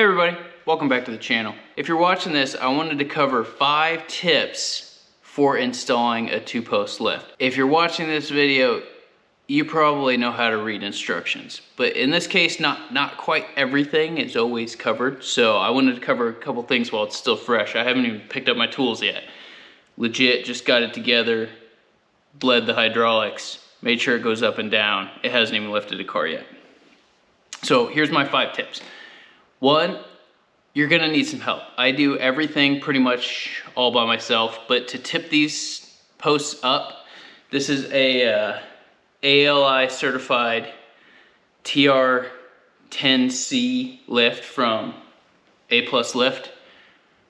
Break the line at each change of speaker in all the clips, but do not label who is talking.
Hey everybody, welcome back to the channel. If you're watching this, I wanted to cover 5 tips for installing a 2-post lift. If you're watching this video, you probably know how to read instructions, but in this case, not quite everything is always covered. So I wanted to cover a couple things while it's still fresh. I haven't even picked up my tools yet. Legit, just got it together, bled the hydraulics, made sure it goes up and down. It hasn't even lifted a car yet. So here's my 5 tips. 1, you're gonna need some help. I do everything pretty much all by myself, but to tip these posts up, this is a ALI certified TR10C lift from A+ Lift.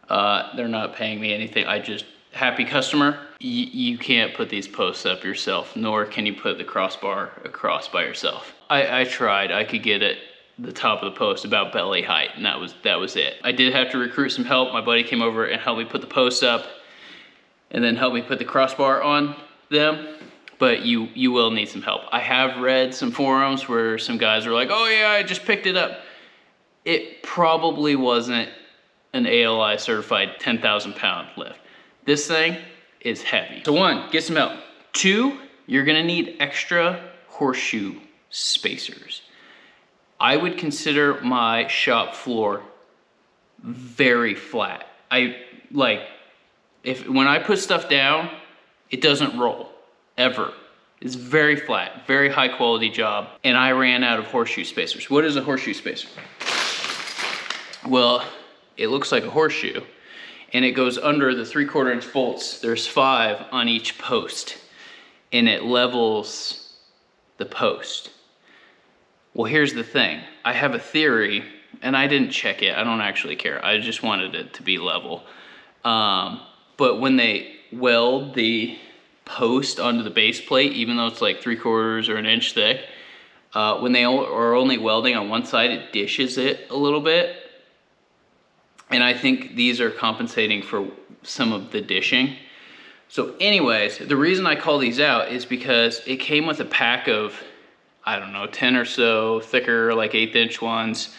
They're not paying me anything. I just, happy customer. You can't put these posts up yourself, nor can you put the crossbar across by yourself. I tried, I could get it the top of the post about belly height, and that was it. I did have to recruit some help. My buddy came over and helped me put the posts up and then helped me put the crossbar on them, but you will need some help. I have read some forums where some guys are like, oh yeah, I just picked it up. It probably wasn't an ALI certified 10,000 pound lift. This thing is heavy. So 1, get some help. 2, you're gonna need extra horseshoe spacers. I would consider my shop floor very flat. When I put stuff down, it doesn't roll, ever. It's very flat, very high quality job, and I ran out of horseshoe spacers. What is a horseshoe spacer? Well, it looks like a horseshoe, and it goes under the 3/4 inch bolts. There's 5 on each post, and it levels the post. Well, here's the thing. I have a theory, and I didn't check it. I don't actually care. I just wanted it to be level. But when they weld the post onto the base plate, even though it's like 3/4 or an inch thick, when they are only welding on one side, it dishes it a little bit. And I think these are compensating for some of the dishing. So anyways, the reason I call these out is because it came with a pack of, I don't know, 10 or so thicker, like 1/8 inch ones,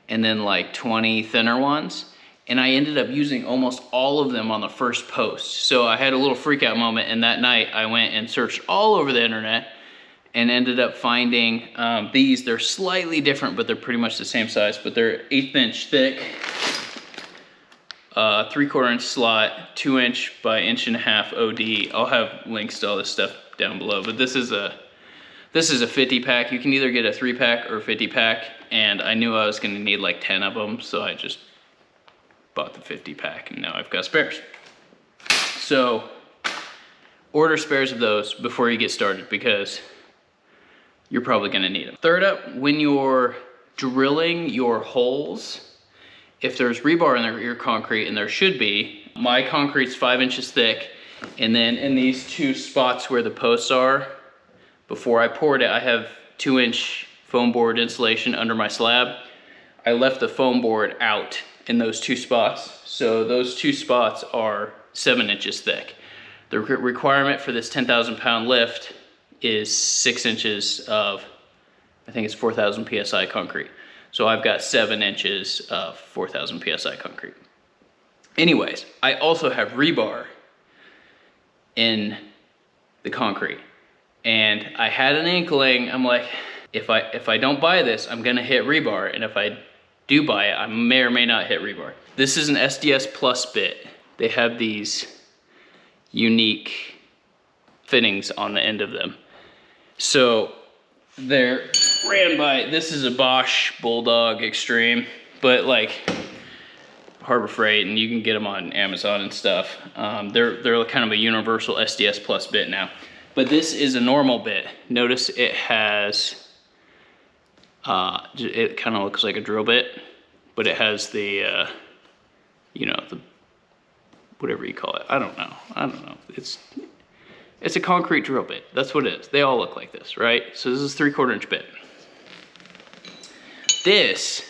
and then like 20 thinner ones. And I ended up using almost all of them on the first post. So I had a little freak out moment, and that night I went and searched all over the internet and ended up finding these. They're slightly different, but they're pretty much the same size, but they're 1/8 inch thick, 3/4 inch slot, 2 inch by 1.5 inch OD. I'll have links to all this stuff down below, but this is a 50 pack. You can either get a 3-pack or a 50 pack, and I knew I was gonna need like 10 of them, so I just bought the 50 pack, and now I've got spares. So order spares of those before you get started, because you're probably gonna need them. Third up, when you're drilling your holes, if there's rebar in your concrete, and there should be, my concrete's 5 inches thick, and then in these 2 spots where the posts are, before I poured it, I have 2-inch foam board insulation under my slab. I left the foam board out in those 2 spots. So those 2 spots are 7 inches thick. The requirement for this 10,000 pound lift is 6 inches of, I think it's 4,000 PSI concrete. So I've got 7 inches of 4,000 PSI concrete. Anyways, I also have rebar in the concrete. And I had an inkling, I'm like, if I don't buy this, I'm gonna hit rebar. And if I do buy it, I may or may not hit rebar. This is an SDS Plus bit. They have these unique fittings on the end of them. So they're ran by, this is a Bosch Bulldog Extreme, but like Harbor Freight, and you can get them on Amazon and stuff. They're kind of a universal SDS Plus bit now. But this is a normal bit. Notice it has, it kind of looks like a drill bit, but it has the, you know, the, whatever you call it. I don't know. It's a concrete drill bit. That's what it is. They all look like this, right? So this is 3/4 inch bit. This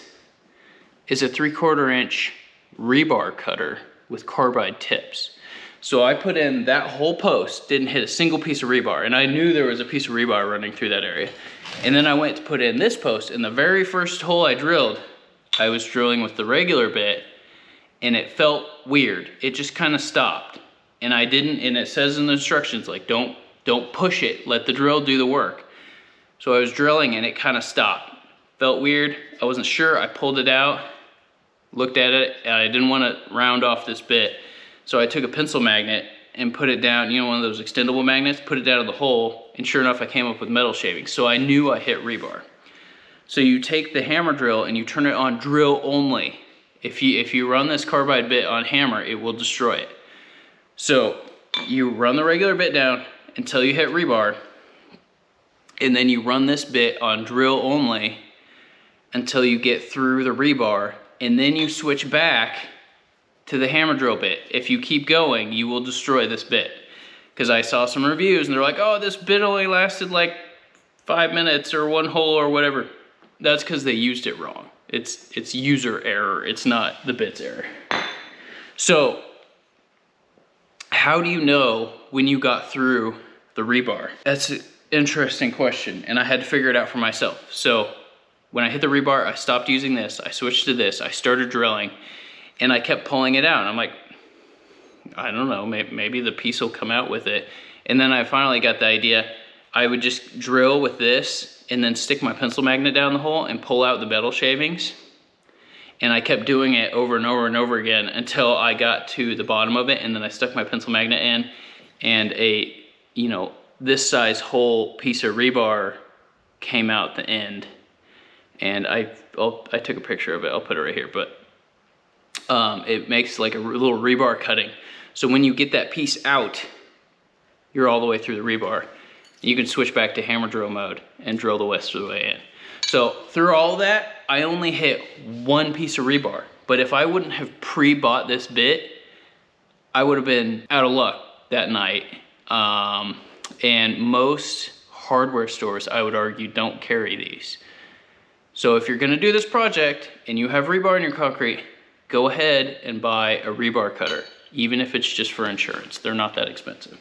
is a 3/4 inch rebar cutter with carbide tips. So I put in that whole post, didn't hit a single piece of rebar, and I knew there was a piece of rebar running through that area. And then I went to put in this post, and the very first hole I drilled, I was drilling with the regular bit and it felt weird. It just kind of stopped. And I didn't, and it says in the instructions, like, don't push it, let the drill do the work. So I was drilling and it kind of stopped. Felt weird, I wasn't sure, I pulled it out, looked at it, and I didn't want to round off this bit. So I took a pencil magnet and put it down, you know, one of those extendable magnets, put it down in the hole, and sure enough, I came up with metal shavings. So I knew I hit rebar. So you take the hammer drill and you turn it on drill only. If you run this carbide bit on hammer, it will destroy it. So you run the regular bit down until you hit rebar, and then you run this bit on drill only until you get through the rebar, and then you switch back to the hammer drill bit. If you keep going, you will destroy this bit. Because I saw some reviews and they're like, oh, this bit only lasted like 5 minutes or one hole or whatever. That's because they used it wrong. It's user error, it's not the bit's error. So, how do you know when you got through the rebar? That's an interesting question, and I had to figure it out for myself. So, when I hit the rebar, I stopped using this, I switched to this, I started drilling, and I kept pulling it out. I'm like, I don't know, maybe the piece will come out with it. And then I finally got the idea. I would just drill with this and then stick my pencil magnet down the hole and pull out the metal shavings. And I kept doing it over and over and over again until I got to the bottom of it, and then I stuck my pencil magnet in, and a, you know, this size whole piece of rebar came out the end. And I took a picture of it, I'll put it right here, but it makes like a little rebar cutting. So when you get that piece out, you're all the way through the rebar. You can switch back to hammer drill mode and drill the rest of the way in. So through all of that, I only hit one piece of rebar. But if I wouldn't have pre-bought this bit, I would have been out of luck that night. And most hardware stores, I would argue, don't carry these. So if you're gonna do this project and you have rebar in your concrete, go ahead and buy a rebar cutter, even if it's just for insurance. They're not that expensive.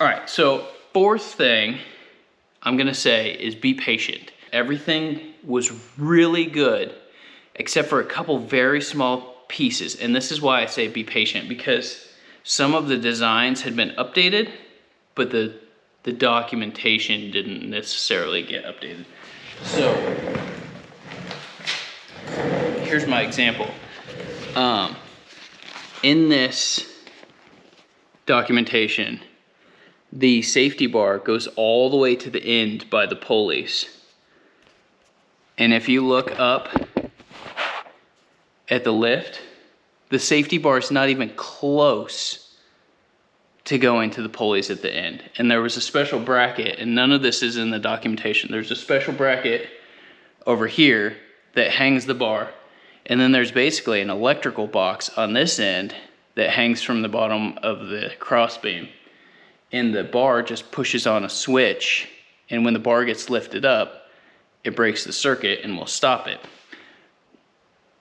All right, so fourth thing I'm gonna say is be patient. Everything was really good, except for a couple very small pieces. And this is why I say be patient, because some of the designs had been updated, but the documentation didn't necessarily get updated. So here's my example. In this documentation, the safety bar goes all the way to the end by the pulleys. And if you look up at the lift, the safety bar is not even close to going to the pulleys at the end. And there was a special bracket, and none of this is in the documentation. There's a special bracket over here that hangs the bar. And then there's basically an electrical box on this end that hangs from the bottom of the crossbeam. And the bar just pushes on a switch, and when the bar gets lifted up, it breaks the circuit and will stop it.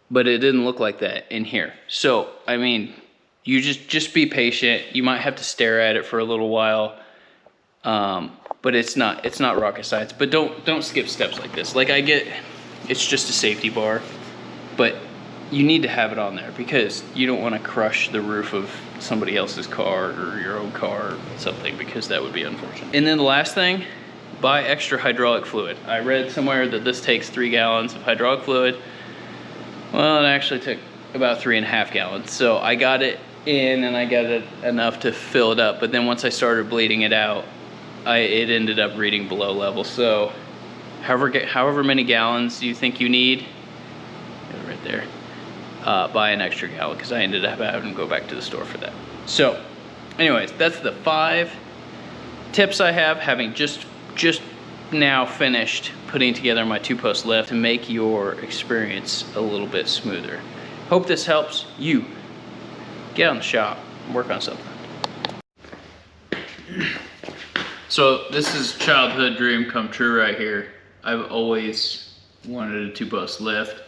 But it didn't look like that in here. So, I mean, you just be patient. You might have to stare at it for a little while, but it's not rocket science. But don't skip steps like this. Like, I get it's just a safety bar, but you need to have it on there because you don't want to crush the roof of somebody else's car or your own car or something, because that would be unfortunate. And then the last thing, buy extra hydraulic fluid. I read somewhere that this takes 3 gallons of hydraulic fluid. Well, it actually took about 3.5 gallons. So I got it in and I got it enough to fill it up, but then once I started bleeding it out, it ended up reading below level. So however many gallons you think you need, right there, buy an extra gallon, because I ended up having to go back to the store for that. So anyways, that's the 5 tips I have, having just now finished putting together my 2-post lift to make your experience a little bit smoother. Hope this helps you get on the shop and work on something. So this is childhood dream come true right here. I've always wanted a 2-post lift,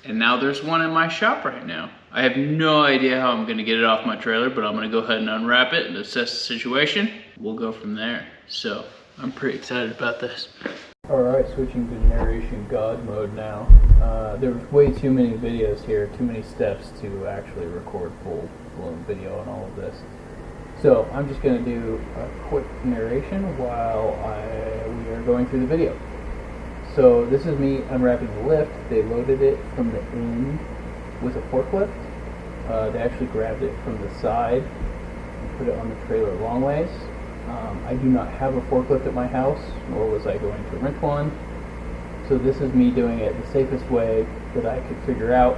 and now there's one in my shop right now. I have no idea how I'm gonna get it off my trailer, but I'm gonna go ahead and unwrap it and assess the situation. We'll go from there. So I'm pretty excited about this. Alright, switching to narration God mode now. There's way too many videos here, too many steps to actually record full-blown video on all of this. So I'm just going to do a quick narration while we are going through the video. So this is me unwrapping the lift. They loaded it from the end with a forklift. They actually grabbed it from the side and put it on the trailer long ways. I do not have a forklift at my house, nor was I going to rent one. So this is me doing it the safest way that I could figure out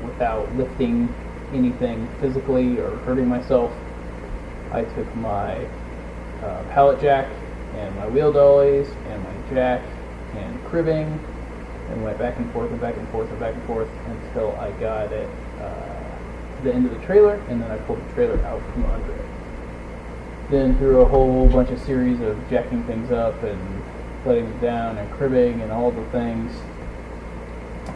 without lifting anything physically or hurting myself. I took my pallet jack and my wheel dollies and my jack and cribbing and went back and forth and back and forth and back and forth until I got it to the end of the trailer, and then I pulled the trailer out from under it. Then through a whole bunch of series of jacking things up and letting it down and cribbing and all the things,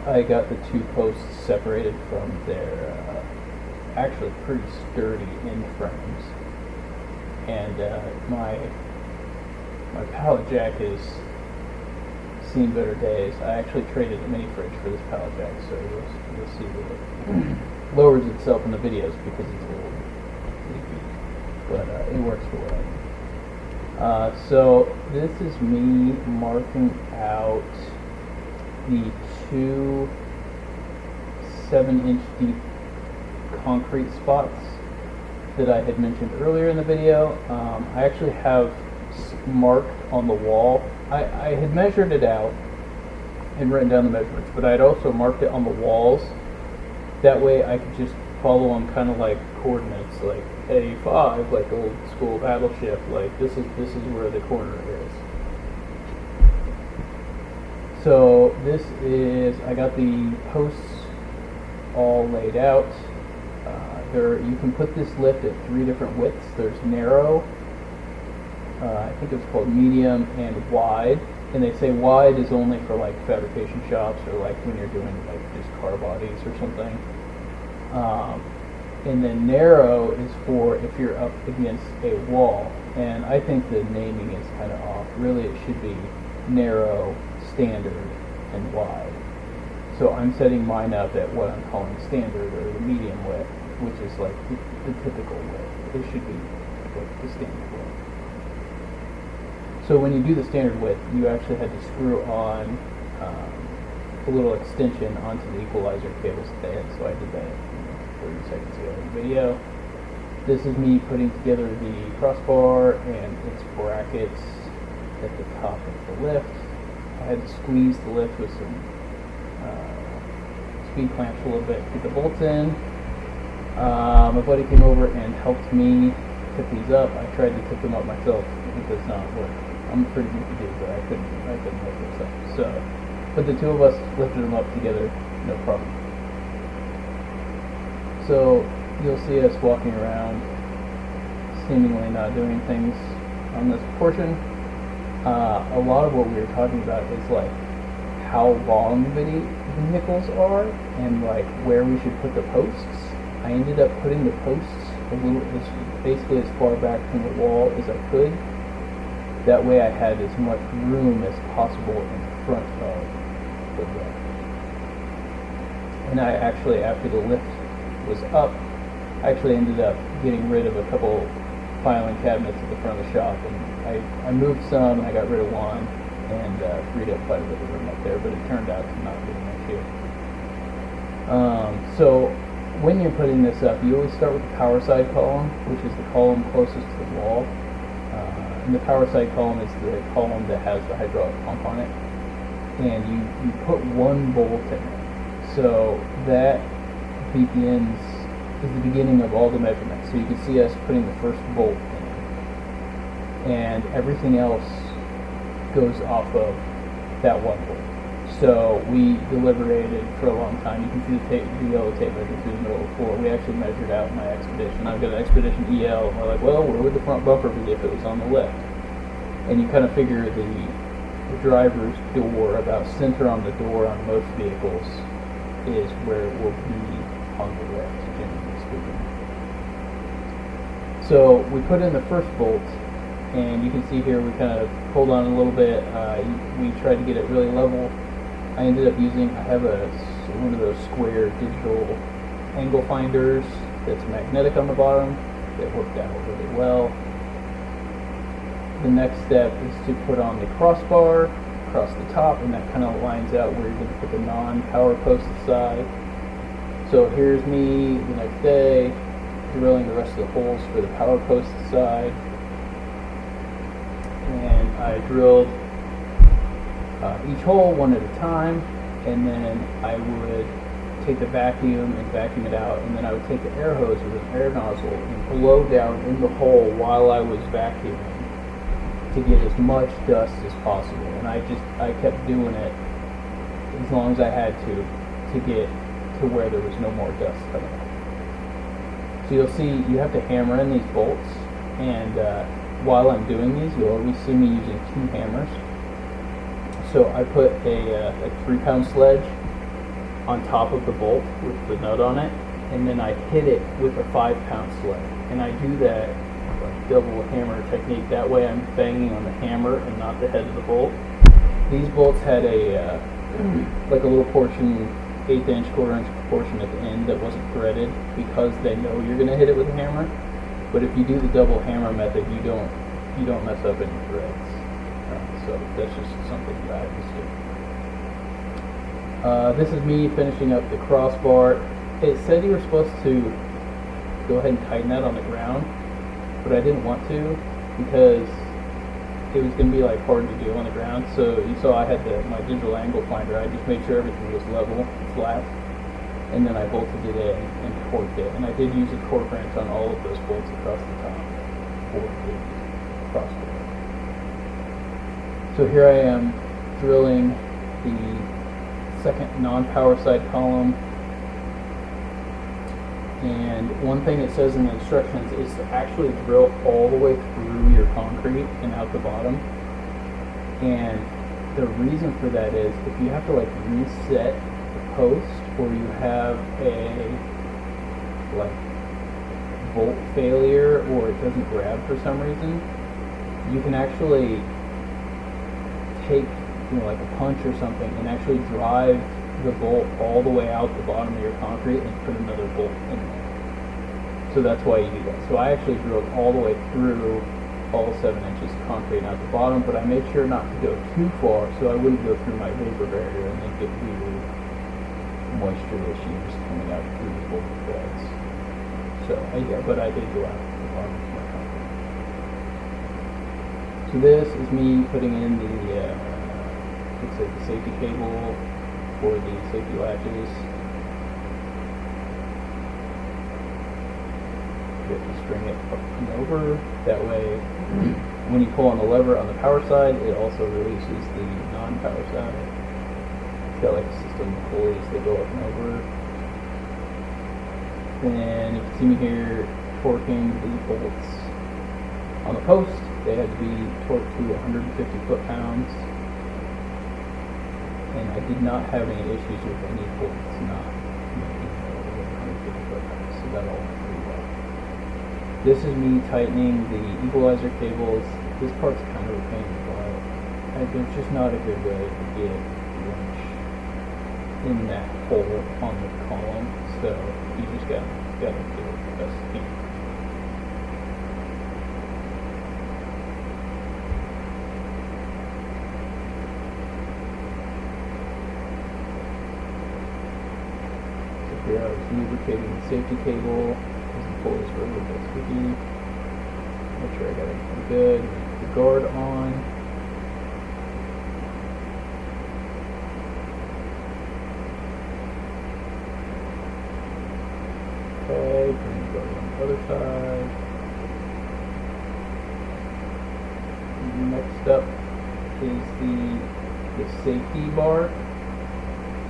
I got the two posts separated from their actually pretty sturdy end frames. And my pallet jack has seen better days. I actually traded a mini fridge for this pallet jack, so you'll see that it lowers itself in the videos because it's a little leaky. But it works for what I need. So this is me marking out the two 7-inch deep concrete spots that I had mentioned earlier in the video. I actually have marked on the wall. I had measured it out and written down the measurements, but I had also marked it on the walls. That way I could just follow them kind of like coordinates, like A5, like old school battleship, like this is where the corner is. So this is, I got the posts all laid out. You can put this lift at 3 different widths. There's narrow, I think it's called medium, and wide. And they say wide is only for like fabrication shops or like when you're doing like just car bodies or something. And then narrow is for if you're up against a wall. And I think the naming is kind of off. Really it should be narrow, standard, and wide. So I'm setting mine up at what I'm calling standard, or the medium width, which is like the typical width. It should be like the standard width. So when you do the standard width, you actually had to screw on a little extension onto the equalizer cables at the end. So I did that 30 seconds ago in the video. This is me putting together the crossbar and its brackets at the top of the lift. I had to squeeze the lift with some speed clamps a little bit to get the bolts in. My buddy came over and helped me tip these up. I tried to tip them up myself. It does not work. I'm a pretty goofy dude, but I couldn't lift this up. So, but the two of us lifted them up together, no problem. So you'll see us walking around, seemingly not doing things on this portion. A lot of what we were talking about is like how long vehicles are and like where we should put the posts. I ended up putting the posts basically as far back from the wall as I could. That way I had as much room as possible in front of the lift. And I actually, after the lift was up, I actually ended up getting rid of a couple filing cabinets at the front of the shop, and I moved some, and I got rid of one, and freed up quite a bit of room up there, but it turned out to not be an issue. So when you're putting this up, you always start with the power side column, which is the column closest to the wall. And the power side column is the column that has the hydraulic pump on it. And you put one bolt in it. So that is the beginning of all the measurements. So you can see us putting the first bolt in. And everything else goes off of that one bolt. So we deliberated for a long time. You can see the yellow tape running through the middle of the floor. We actually measured out my Expedition. I've got an Expedition EL, and we're like, well, where would the front bumper be if it was on the left? And you kind of figure the driver's door, about center on the door on most vehicles, is where it will be on the left, generally speaking. So we put in the first bolt, and you can see here we kind of pulled on a little bit. We tried to get it really level. I ended up using, I have one of those square digital angle finders that's magnetic on the bottom that worked out really well. The next step is to put on the crossbar across the top, and that kind of lines out where you're going to put the non-power post aside. So here's me the next day drilling the rest of the holes for the power post side, and I drilled each hole one at a time, and then I would take the vacuum and vacuum it out, and then I would take the air hose with an air nozzle and blow down in the hole while I was vacuuming to get as much dust as possible. And I kept doing it as long as I had to get to where there was no more dust coming up. So you'll see you have to hammer in these bolts, and while I'm doing these, you'll always see me using 2 hammers. So I put a 3-pound sledge on top of the bolt with the nut on it, and then I hit it with a 5-pound sledge. And I do that like double hammer technique. That way I'm banging on the hammer and not the head of the bolt. These bolts had a like a little portion, 1/8 inch, 1/4 inch portion at the end that wasn't threaded, because they know you're going to hit it with a hammer. But if you do the double hammer method, you don't mess up any threads. So that's just something that I just do. This is me finishing up the crossbar. It said you were supposed to go ahead and tighten that on the ground, but I didn't want to because it was going to be like hard to do on the ground. So you saw I had my digital angle finder. I just made sure everything was level, flat, and then I bolted it in and torqued it. And I did use a torque wrench on all of those bolts across the top for the crossbar. So here I am drilling the second non-power side column. And one thing it says in the instructions is to actually drill all the way through your concrete and out the bottom. And the reason for that is if you have to like reset the post, or you have a like bolt failure, or it doesn't grab for some reason, you can actually take like a punch or something and actually drive the bolt all the way out the bottom of your concrete and put another bolt in there. So that's why you do that. So I actually drilled all the way through all 7 inches of concrete out the bottom, but I made sure not to go too far so I wouldn't go through my vapor barrier and then get weird moisture issues coming out through the bolt threads. So but I did go out the bottom of my concrete. So this is me putting in the looks like the safety cable for the safety latches. You have to string it up and over. That way, when you pull on the lever on the power side, it also releases the non-power side. It's got like a system of pulleys that go up and over. And you can see me here torquing the bolts on the post. They had to be torqued to 150 foot-pounds. And I did not have any issues with any bolts not making over 150 foot-pounds, so that all went pretty well. This is me tightening the equalizer cables. This part's kind of a pain in the butt. There's just not a good way to get the wrench in that hole on the column, so you just gotta do it the best you can. Here I was lubricating the safety cable because the pulleys were a little bit sticky. Make sure I got everything good. The guard on. Okay, bring the guard on the other side. And next up is the safety bar.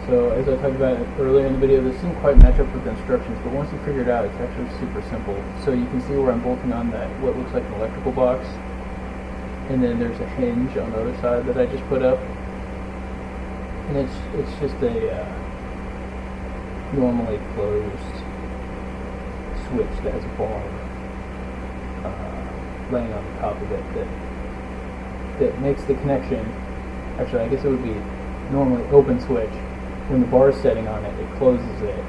So as I talked about earlier in the video, this didn't quite match up with the instructions, but once you figure it out, it's actually super simple. So you can see where I'm bolting on that, what looks like an electrical box, and then there's a hinge on the other side that I just put up, and it's just a normally closed switch that has a bar
laying on the top of it that makes the connection. Actually, I guess it would be normally open switch. When the bar is setting on it, it closes it.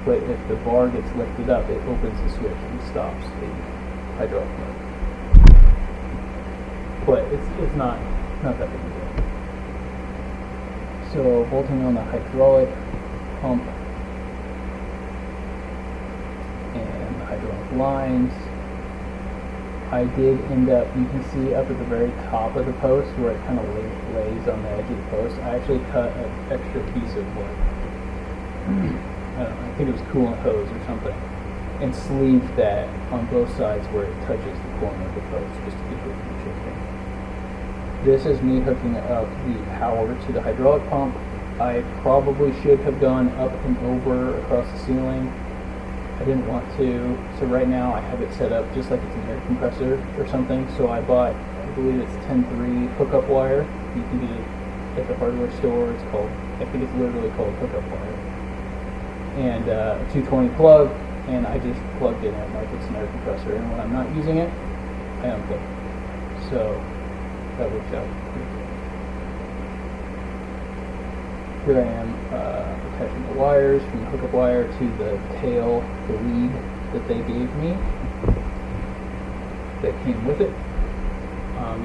But if the bar gets lifted up, it opens the switch and stops the hydraulic mode. But it's not that big a deal. So bolting on the hydraulic pump and the hydraulic lines. I did end up, you can see up at the very top of the post where it kind of lays on the edge of the post. I actually cut an extra piece of wood. I don't know, I think it was coolant hose or something, and sleeved that on both sides where it touches the corner of the post, just to keep it from shifting. This is me hooking up the power to the hydraulic pump. I probably should have gone up and over across the ceiling. I didn't want to, so right now I have it set up just like it's an air compressor or something. So I bought, I believe it's 10-3 hookup wire. You can get it at the hardware store. It's called, I think it's literally called hookup wire. And a 220 plug, and I just plugged it in like it's an air compressor. And when I'm not using it, I unplug it. So that works out pretty good. Here I am attaching the wires from the hookup wire to the tail, the lead that they gave me that came with it.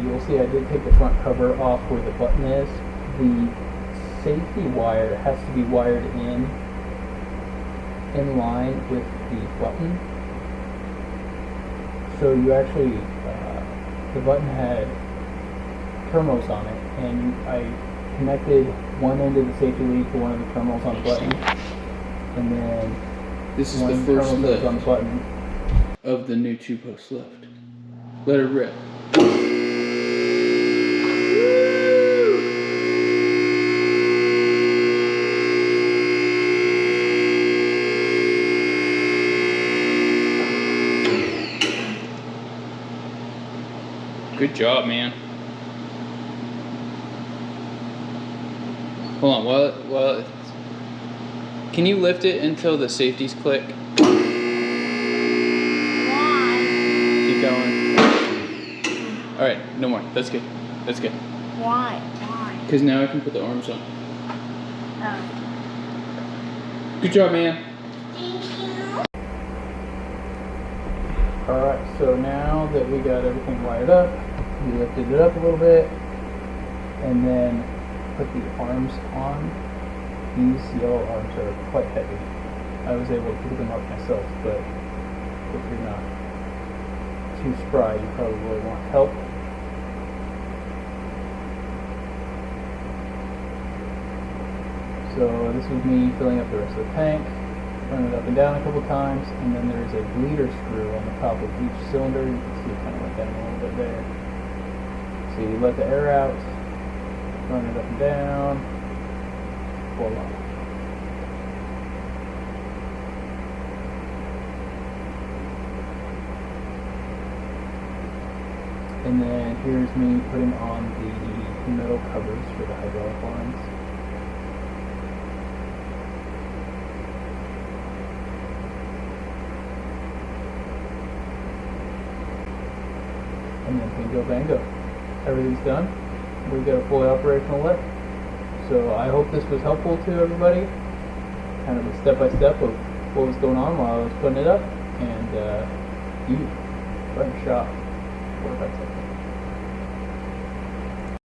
You will see I did take the front cover off where the button is. The safety wire has to be wired in line with the button. So you actually, the button had terminals on it, and I connected one end of the safety lead to one of the terminals on the button, and then
this is
one
the first
terminal that was
lift
on the button
of the new 2-post lift. Let it rip. Good job, man. Hold on, while it's, can you lift it until the safeties click?
Why?
Keep going. Alright, no more. That's good. That's good.
Why? Why?
Because now I can put the arms on.
Oh.
Good job, man.
Thank you.
Alright, so now that we got everything wired up, we lifted it up a little bit, and then put the arms on. These yellow arms are quite heavy. I was able to pick them up myself, but if you're not too spry, you probably want help. So this was me filling up the rest of the tank, running it up and down a couple times, and then there's a bleeder screw on the top of each cylinder. You can see it kind of went down a little bit there. So you let the air out, run it up and down, pull on. And then here's me putting on the metal covers for the hydraulic lines. And then bingo bango. Everything's done. We've got a fully operational lift. So I hope this was helpful to everybody. Kind of a step-by-step of what was going on while I was putting it up. And you, run shop 4 by 10.